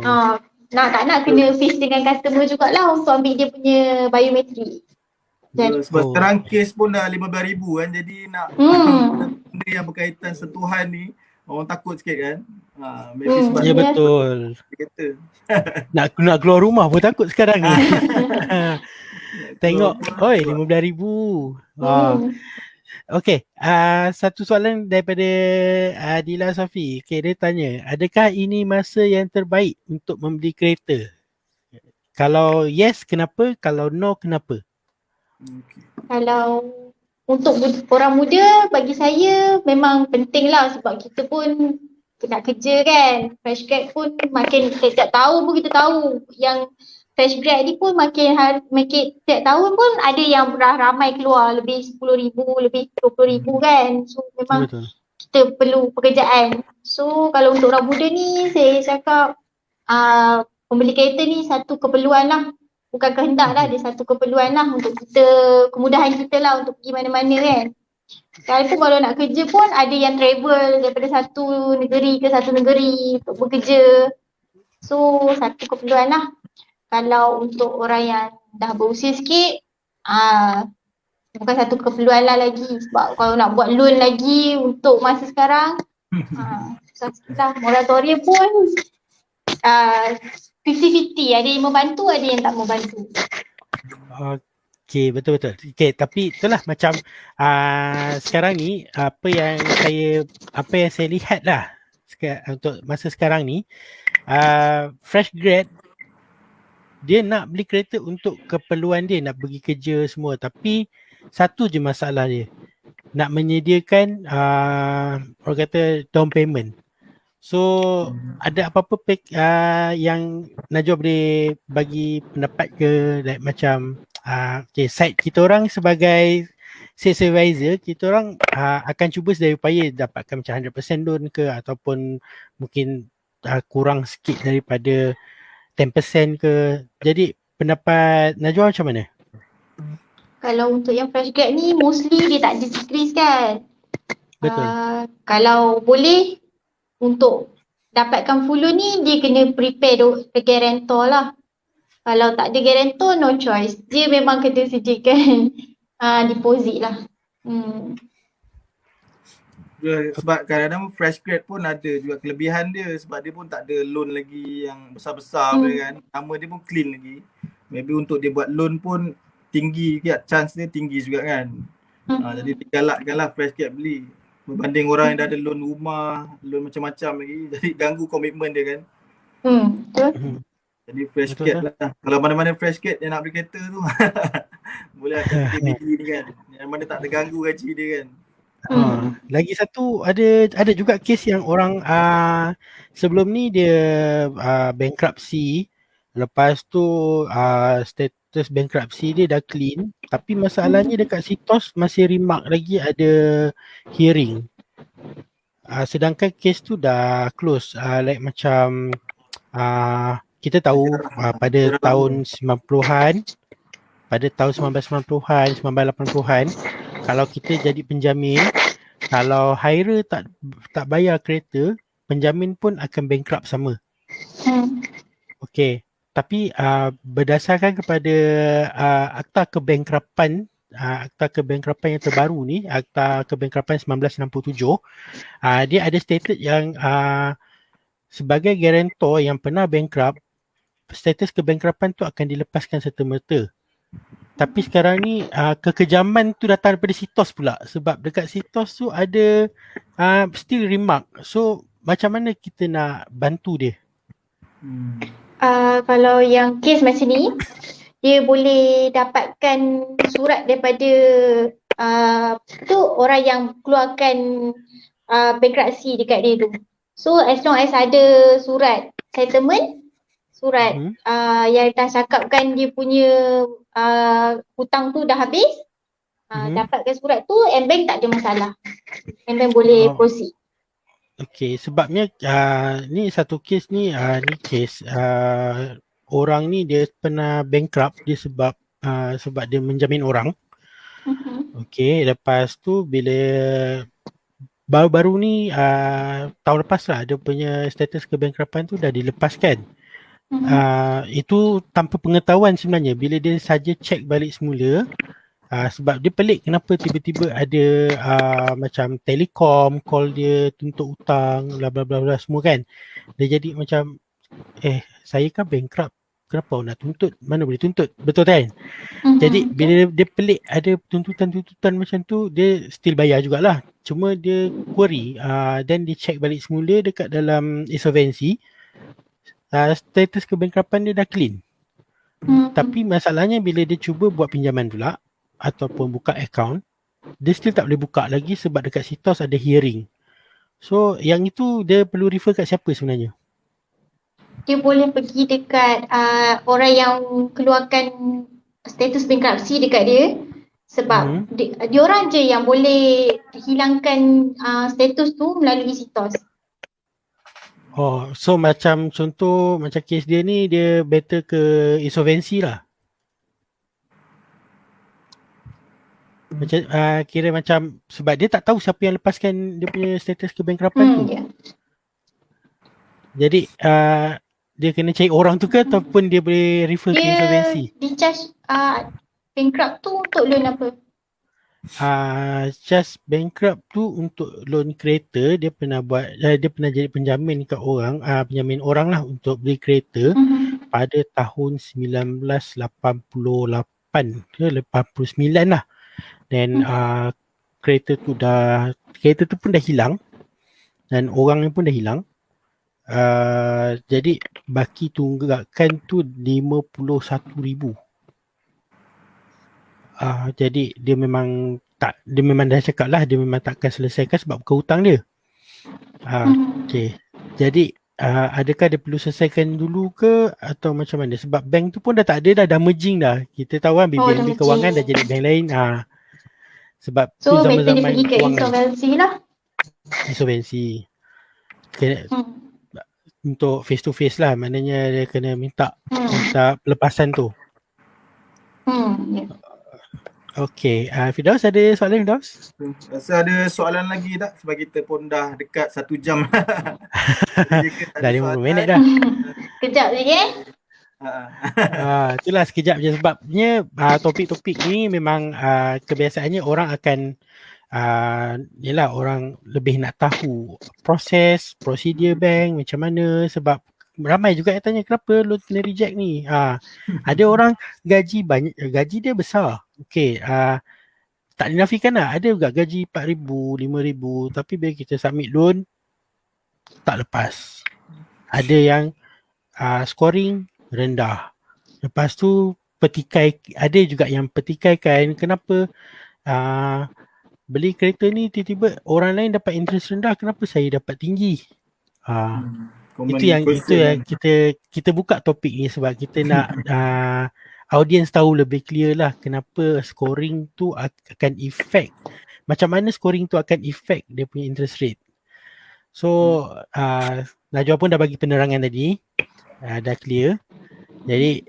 tak nak kena face dengan customer jugalah untuk ambil dia punya biometrik. Sebab sekarang kes pun dah 15,000 kan, jadi nak benda yang berkaitan sentuhan ni orang takut sikit kan. Maybe sebab ya betul. Nak keluar rumah pun takut sekarang ni. Tengok, oi 15,000. Okay, satu soalan daripada Adila Safi. Okay, dia tanya, adakah ini masa yang terbaik untuk membeli kereta? Kalau yes, kenapa? Kalau no, kenapa? Kalau untuk orang muda, bagi saya memang penting lah sebab kita pun nak kerja kan. Fresh grad pun makin setiap tahun pun kita tahu yang fresh grad ni pun makin setiap tahun pun ada yang ramai keluar lebih 10,000, lebih 20,000 kan. So memang kita perlu pekerjaan. So kalau untuk orang muda ni saya cakap membeli kereta ni satu keperluan lah. Bukan kehendak lah, dia satu keperluan lah untuk kita, kemudahan kita lah untuk pergi mana-mana kan. Sekalipun kalau nak kerja pun ada yang travel daripada satu negeri ke satu negeri untuk bekerja. So satu keperluan lah. Kalau untuk orang yang dah berusia sikit, bukan satu keperluan lah lagi. Sebab kalau nak buat loan lagi untuk masa sekarang, susah sikit lah. Moratorium pun 50-50, ada yang membantu, ada yang tak membantu. Okay, betul-betul. Okay, tapi itulah macam sekarang ni apa yang saya lihat lah untuk masa sekarang ni, fresh grad dia nak beli kereta untuk keperluan dia, nak pergi kerja semua, tapi satu je masalah dia, nak menyediakan orang kata down payment. So ada apa-apa yang Najwa boleh bagi pendapat ke, like macam okay, side kita orang sebagai sales advisor, kita orang akan cuba sedaya upaya dapatkan macam 100% loan ke ataupun mungkin kurang sikit daripada 10% ke. Jadi pendapat Najwa macam mana? Kalau untuk yang fresh grad ni mostly dia tak decrease kan. Betul. Kalau boleh untuk dapatkan full loan ni dia kena prepare guarantor lah. Kalau tak ada guarantor, no choice. Dia memang kena sediakan deposit lah. Sebab kadang-kadang fresh grad pun ada juga kelebihan dia sebab dia pun tak ada loan lagi yang besar-besar kan. Nama dia pun clean lagi. Maybe untuk dia buat loan pun tinggi juga, chance dia tinggi juga kan. Jadi digalakkan lah fresh grad beli. Berbanding orang yang dah ada loan rumah, loan macam-macam lagi. Jadi ganggu komitmen dia kan. Betul. Jadi fresh grad lah. Kalau mana-mana fresh grad yang nak beli kereta tu boleh akan beli ni kan. Yang mana tak terganggu gaji dia kan. Lagi satu ada juga kes yang orang sebelum ni dia bankruptcy, lepas tu status bankruptcy dia dah clean, tapi masalahnya dekat sitos masih remark lagi ada hearing. Sedangkan kes tu dah close, like macam kita tahu pada tahun 90-an, pada tahun 1990-an, 1980-an, kalau kita jadi penjamin, kalau hirer tak bayar kereta, penjamin pun akan bankrupt sama. Okey. Tapi berdasarkan kepada akta kebankrapan yang terbaru ni, akta kebankrapan 1967, dia ada stated yang sebagai guarantor yang pernah bankrupt, status kebankrapan tu akan dilepaskan serta-merta. Tapi sekarang ni kekejaman tu datang daripada sitos pula, sebab dekat sitos tu ada still remark. So macam mana kita nak bantu dia? Kalau yang kes macam ni, dia boleh dapatkan surat daripada tu orang yang keluarkan bankruptcy dekat dia tu. So as long as ada surat settlement, surat yang dah cakapkan dia punya hutang tu dah habis, dapatkan surat tu, bank tak ada masalah. Bank boleh proceed. Okey, sebabnya ni satu kes ni, ni kes orang ni dia pernah bankrupt dia sebab dia menjamin orang. Okey, lepas tu bila baru-baru ni tahun lepas lah dia punya status kebankrapan tu dah dilepaskan. Itu tanpa pengetahuan sebenarnya, bila dia saja check balik semula. Sebab dia pelik kenapa tiba-tiba ada macam telekom call dia tuntut hutang bla bla bla semua kan. Dia jadi macam saya kan bankrupt, kenapa nak tuntut, mana boleh tuntut, betul kan? Jadi bila dia pelik ada tuntutan-tuntutan macam tu, dia still bayar jugalah, cuma dia query dan dia check balik semula dekat dalam insolvency, status kebankrapan dia dah clean. Tapi masalahnya bila dia cuba buat pinjaman pula ataupun buka account, dia still tak boleh buka lagi sebab dekat sitos ada hearing. So yang itu dia perlu refer kat siapa sebenarnya? Dia boleh pergi dekat orang yang keluarkan status bankruptcy dekat dia, sebab dia orang je yang boleh hilangkan status tu melalui sitos. So macam contoh macam kes dia ni, dia better ke insolvency lah. Macam kira macam sebab dia tak tahu siapa yang lepaskan dia punya status kebankrapan tu. Jadi dia kena cari orang tu ke ataupun dia boleh refer ke insolvency? Dia charge bankrupt tu untuk loan apa? Just bankrupt tu untuk loan kereta. Dia pernah jadi penjamin kat orang, penjamin orang lah untuk beli kereta pada tahun 1988 ke 89 lah. Dan kereta tu pun dah hilang dan orangnya pun dah hilang. Jadi baki tunggakan tu 51,000. Jadi dia memang dah cakap lah dia memang takkan selesaikan sebab bukan hutang dia. Okay. Jadi adakah dia perlu selesaikan dulu ke atau macam mana? Sebab bank tu pun dah tak ada dah merging dah. Kita tahu kan BBNB Kewangan dah jadi bank lain. Sebab tu zaman-zaman pergi ke insolvency lah. Insolvency. Untuk face to face lah, maknanya dia kena minta pelepasan tu. Okay, Firdaus ada soalan, Firdaus? Rasa ada soalan lagi tak? Sebab kita pun dah dekat 1 jam. Dah 50 minit dah. Kejap lagi itulah sekejap je sebabnya topik-topik ni memang kebiasaannya orang akan orang lebih nak tahu prosedur bank macam mana, sebab ramai juga yang tanya kenapa loan kena reject ni. Ada orang gaji dia besar. Okey, tak dinafikan lah, ada juga gaji 4,000, 5,000 tapi bila kita submit loan tak lepas. Ada yang scoring rendah. Lepas tu petikai, ada juga yang petikaikan kenapa beli kereta ni tiba-tiba orang lain dapat interest rendah, kenapa saya dapat tinggi? Common Itu yang question kan. kita buka topik ni sebab kita nak audience tahu lebih clear lah kenapa scoring tu akan effect, macam mana scoring tu akan effect dia punya interest rate. So Najwa pun dah bagi penerangan tadi, dah clear. Jadi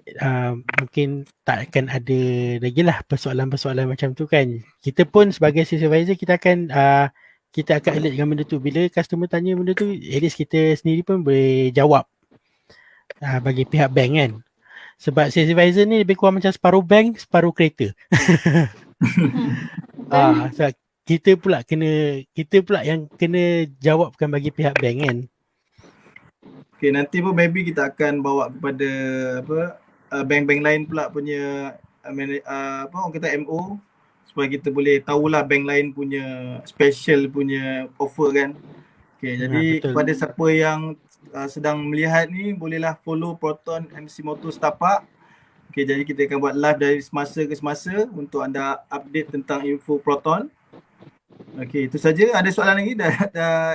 mungkin tak akan ada lagi lah persoalan-persoalan macam tu kan. Kita pun sebagai supervisor kita akan alert dengan benda tu. Bila customer tanya benda tu, at least kita sendiri pun boleh jawab bagi pihak bank kan. Sebab sales advisor ni lebih kurang macam separuh bank, separuh kereta. Sebab kita pula yang kena jawabkan bagi pihak bank kan. Okay, nanti pun maybe kita akan bawa kepada bank-bank lain pula punya orang kata MO, supaya kita boleh tahulah bank lain punya special punya offer kan. Okay, jadi betul. kepada siapa yang sedang melihat ni, bolehlah follow Proton MC Motor Setapak. Okay, jadi kita akan buat live dari semasa ke semasa untuk anda update tentang info Proton. Okay, itu saja. Ada soalan lagi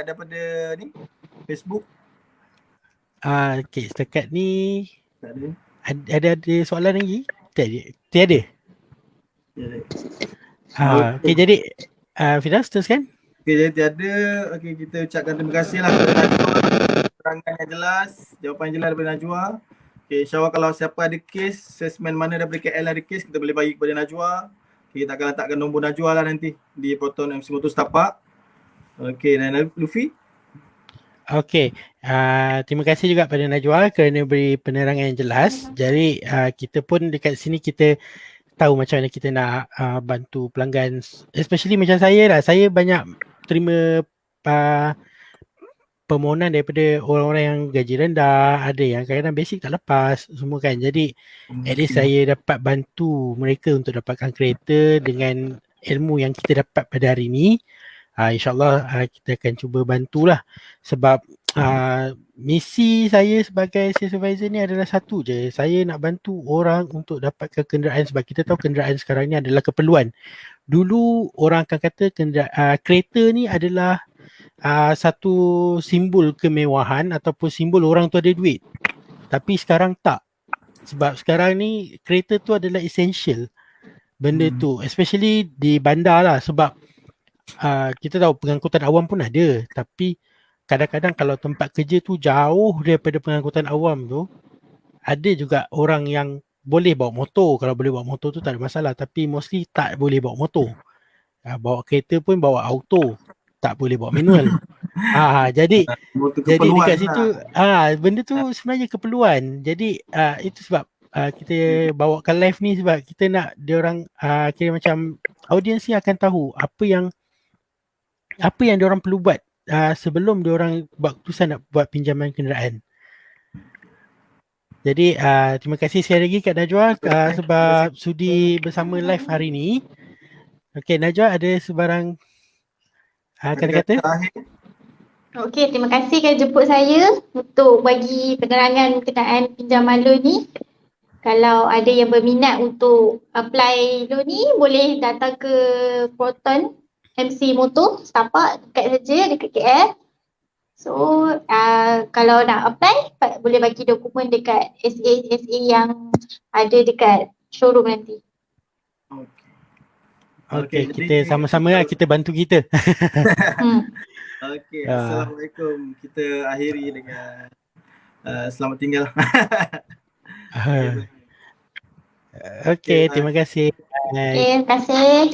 daripada ni Facebook? Okay, setakat ni Tak ada. ada soalan lagi? Tiada. Okay, jadi Firas teruskan. Okay, jadi tiada. Okay, kita ucapkan terima kasih lah kepada Najwa. Terangan yang jelas, jawapan yang jelas daripada Najwa. Okay, insyaAllah kalau siapa ada kes, salesman mana daripada KL ada kes, kita boleh bagi kepada Najwa. Okay, kita akan letakkan nombor Najwa lah nanti di Proton MC Motor Setapak. Okay, dan Luffy? Okay, terima kasih juga pada Najwa kerana beri penerangan yang jelas. Jadi kita pun dekat sini kita tahu macam mana kita nak bantu pelanggan, especially macam saya lah. Saya banyak terima permohonan daripada orang-orang yang gaji rendah, ada yang kadang-kadang basic tak lepas semua kan. Jadi at least saya dapat bantu mereka untuk dapatkan kereta dengan ilmu yang kita dapat pada hari ni. InsyaAllah kita akan cuba bantulah. Sebab misi saya sebagai sales supervisor ni adalah satu je. Saya nak bantu orang untuk dapatkan kenderaan, sebab kita tahu kenderaan sekarang ni adalah keperluan. Dulu orang akan kata kereta ni adalah satu simbol kemewahan ataupun simbol orang tu ada duit. Tapi sekarang tak. Sebab sekarang ni kereta tu adalah essential. Benda tu, especially di bandar lah. Sebab kita tahu pengangkutan awam pun ada, tapi kadang-kadang kalau tempat kerja tu jauh daripada pengangkutan awam tu, ada juga orang yang boleh bawa motor. Kalau boleh bawa motor tu tak ada masalah, tapi mostly tak boleh bawa motor. Bawa kereta pun bawa auto, tak boleh bawa manual. Jadi dekat situ benda tu sebenarnya keperluan. Jadi itu sebab kita bawakan live ni, sebab kita nak diorang kira macam audiens ni akan tahu apa yang diorang perlu buat sebelum diorang buat keputusan nak buat pinjaman kenderaan. Jadi terima kasih sekali lagi Kak Najwa sebab sudi bersama live hari ni. Okey, Najwa ada sebarang kata-kata? Okey, terima kasih kerana jemput saya untuk bagi penerangan berkenaan pinjaman loan ni. Kalau ada yang berminat untuk apply loan ni, boleh datang ke Proton MC Motor Setapak, dekat saja, dekat KL. So kalau nak apply, boleh bagi dokumen dekat SA yang ada dekat showroom nanti. Okey, kita sama-sama lah, kita bantu kita. Okey, Assalamualaikum. Kita akhiri dengan selamat tinggal. Okey, terima kasih. Terima kasih.